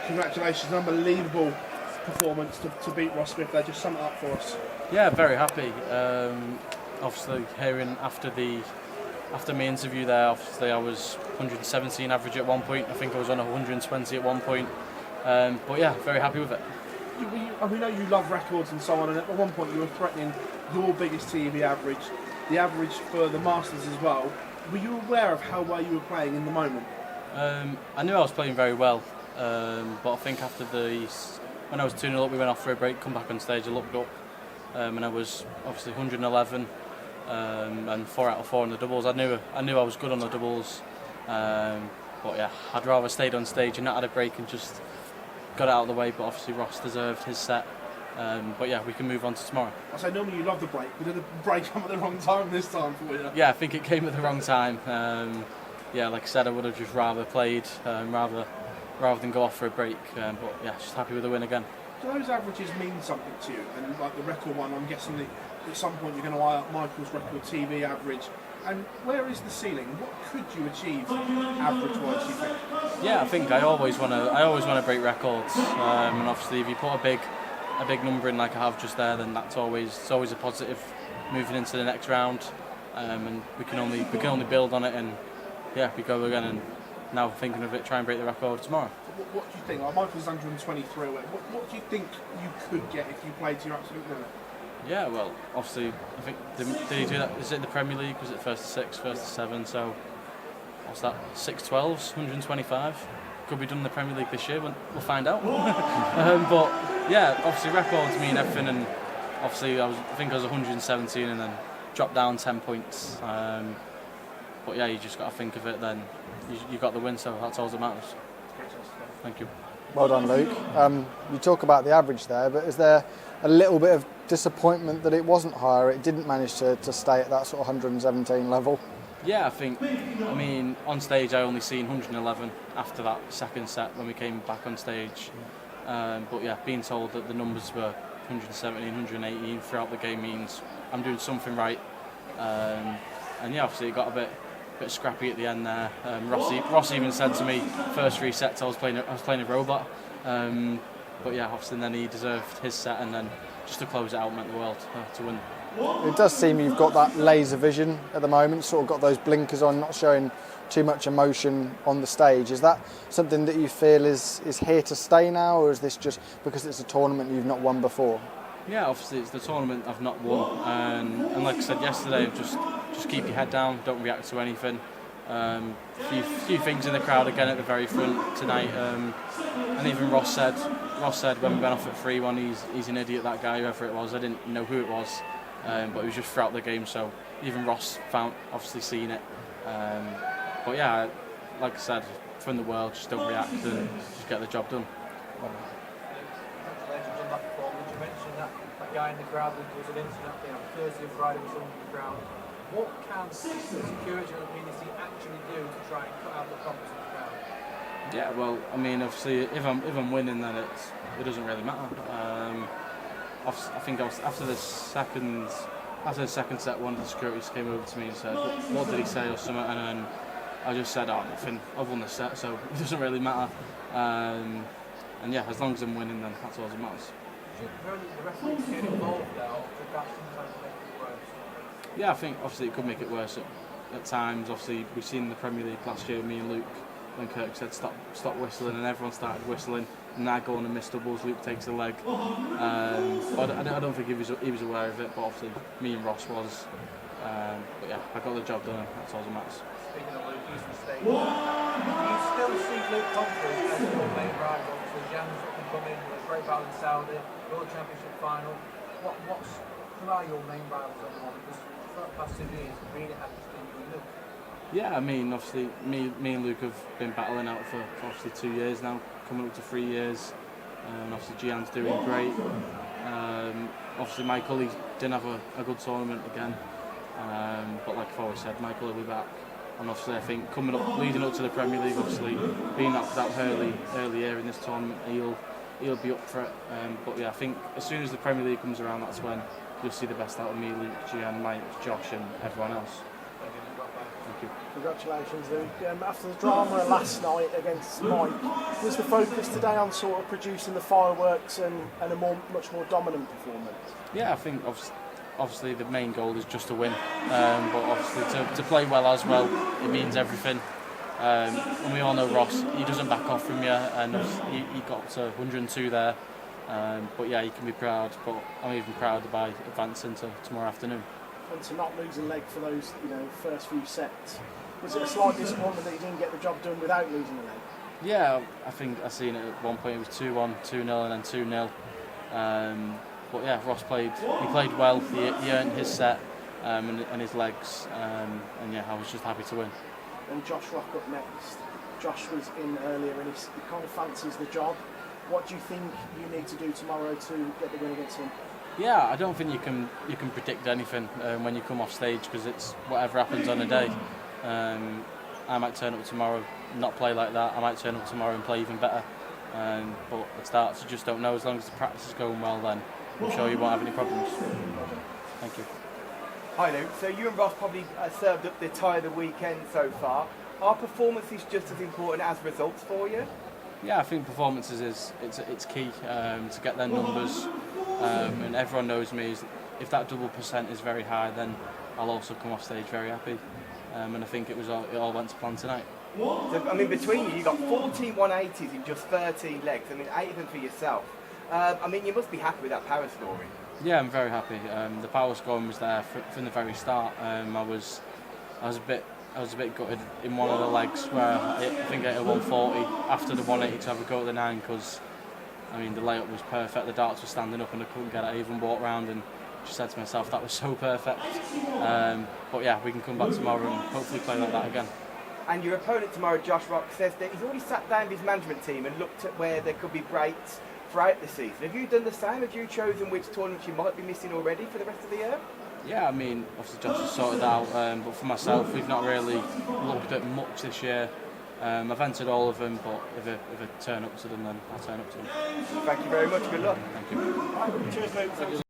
congratulations, unbelievable performance to beat Ross Smith there. Just sum it up for us. Yeah, very happy. Obviously, hearing after my interview there, obviously I was 117 average at one point. I think I was on 120 at one point. But yeah, very happy with it. We know you love records and so on, and at one point you were threatening your biggest TV average, the average for the Masters as well. Were you aware of how well you were playing in the moment? I knew I was playing very well, but I think after when I was 2-0 up, we went off for a break, come back on stage, I looked up, and I was obviously 111, and 4 out of 4 on the doubles. I knew I was good on the doubles, but yeah, I'd rather stayed on stage and not had a break and just got it out of the way. But obviously Ross deserved his set. But yeah, we can move on to tomorrow. I say normally you love the break, but did the break come at the wrong time this time for you? Yeah, I think it came at the wrong time. Yeah, like I said, I would have just rather played, rather than go off for a break. But yeah, just happy with the win again. Do those averages mean something to you? And like the record one, I'm guessing that at some point you're going to eye up Michael's record TV average. And where is the ceiling? What could you achieve average-wise, you think? Yeah, I think I always want to break records. And obviously, if you put a big number in like I have just there, then it's always a positive moving into the next round. And we can only build on it, and yeah, we go again. And now thinking of it, try and break the record tomorrow. What do you think? Like Michael's 123 away. What do you think you could get if you played to your absolute limit? Yeah, well, obviously, I think did he do that? Is it the Premier League? Was it first to 6, first to 7? So what's that? 6-12s, 125. Could be done in the Premier League this year. We'll find out. But yeah, obviously records mean everything, and obviously I think I was 117 and then dropped down 10 points. But yeah, you just got to think of it. Then you got the win, so that's all that matters. Thank you. Well done, Luke. You talk about the average there, but is there a little bit of disappointment that it wasn't higher? It didn't manage to stay at that sort of 117 level? Yeah, I mean, on stage I only seen 111 after that second set when we came back on stage. But yeah, being told that the numbers were 117, 118 throughout the game means I'm doing something right. And yeah, obviously it got a bit scrappy at the end there. Ross even said to me, first 3 sets I was playing a robot. But yeah, obviously then he deserved his set, and then just to close it out meant the world to win. It does seem you've got that laser vision at the moment, sort of got those blinkers on, not showing too much emotion on the stage. Is that something that you feel is here to stay now, or is this just because it's a tournament you've not won before? Yeah, obviously it's the tournament I've not won, and like I said yesterday, just keep your head down, don't react to anything. Few things in the crowd again at the very front tonight, and even Ross said when we went off at 3-1, he's an idiot, that guy, whoever it was. I didn't know who it was, but it was just throughout the game, so even Ross obviously seen it. But yeah, like I said, from the world, just don't react and just get the job done. Congratulations on that performance. You mentioned that guy in the crowd, there was an incident Thursday and Friday with someone in the crowd. What can the security and the community actually do to try and cut out the problems in the crowd? Yeah, well, I mean, obviously, if I'm winning, then it doesn't really matter. I think after the second set, one of the securities came over to me and said, "What did he say?" or something, and then I just said, "Oh, nothing. I've won the set, so it doesn't really matter." And yeah, as long as I'm winning, then that's all that matters. Should the referees get involved now, or could that sometimes make it worse? Yeah, I think obviously it could make it worse at times. Obviously, we've seen in the Premier League last year, me and Luke, when Kirk said stop whistling, and everyone started whistling, and I go on and miss doubles, Luke takes a leg. But I don't think he was aware of it, but obviously me and Ross was. But yeah, I got the job done, and that's all that matters. Speaking of Luke, he's from stage. Do you still see Luke Humphrey as your main rival? So Jan's up and coming with a great battle in Saudi, World Championship final. Who are your main rivals at the moment? Because for the past 2 years, really happy to see you and Luke. Yeah, I mean, obviously, me and Luke have been battling out for obviously 2 years now, coming up to 3 years. And obviously, Gian's doing great. Obviously, Michael, he didn't have a good tournament again. But like I've always said, Michael will be back. And obviously, I think leading up to the Premier League, obviously, being knocked out early here in this tournament, he'll be up for it. But yeah, I think as soon as the Premier League comes around, that's when you'll see the best out of me, Luke, Gian, Mike, Josh, and everyone else. you. Congratulations, Luke. After the drama last night against Mike, was the focus today on sort of producing the fireworks and a much more dominant performance? Yeah, I think obviously the main goal is just to win, but obviously to play well as well, it means everything. And we all know Ross, he doesn't back off from you, and he got to 102 there. But yeah, you can be proud, but I'm even prouder by advancing to tomorrow afternoon. And to not lose a leg for those, first few sets, was it a slight disappointment that you didn't get the job done without losing a leg? Yeah, I think I seen it at one point. It was 2-1, 2-0, and then 2-0. But yeah, Ross played well. He earned his set and his legs, and yeah, I was just happy to win. And Josh Rock up next. Josh was in earlier, and he kind of fancies the job. What do you think you need to do tomorrow to get the win against him? Yeah, I don't think you can predict anything when you come off stage, because it's whatever happens on a day. I might turn up tomorrow, not play like that. I might turn up tomorrow and play even better. But at starts, you just don't know. As long as the practice is going well, then I'm sure you won't have any problems. Thank you. Hi Luke, so you and Ross probably served up the tie of the weekend so far. Are performances just as important as results for you? Yeah, I think performances it's key to get their numbers, and everyone knows me. If that double percent is very high, then I'll also come off stage very happy. And I think it all went to plan tonight. So, I mean, between you got 14 180s in just 13 legs. I mean, 8 of them for yourself. I mean, you must be happy with that power scoring. Yeah, I'm very happy. The power scoring was there from the very start. I was a bit gutted in one of the legs where I think I hit a 140 after the 180 to have a go at the 9, because I mean the layup was perfect. The darts were standing up and I couldn't get it. I even walked round and just said to myself that was so perfect. But yeah, we can come back tomorrow and hopefully play like that again. And your opponent tomorrow, Josh Rock, says that he's already sat down with his management team and looked at where there could be breaks throughout the season. Have you done the same? Have you chosen which tournaments you might be missing already for the rest of the year? Yeah, I mean, obviously Josh has sorted out, but for myself, we've not really looked at much this year. I've entered all of them, but if I turn up to them, then I'll turn up to them. Thank you very much. Good luck. Thank you. Cheers, Luke.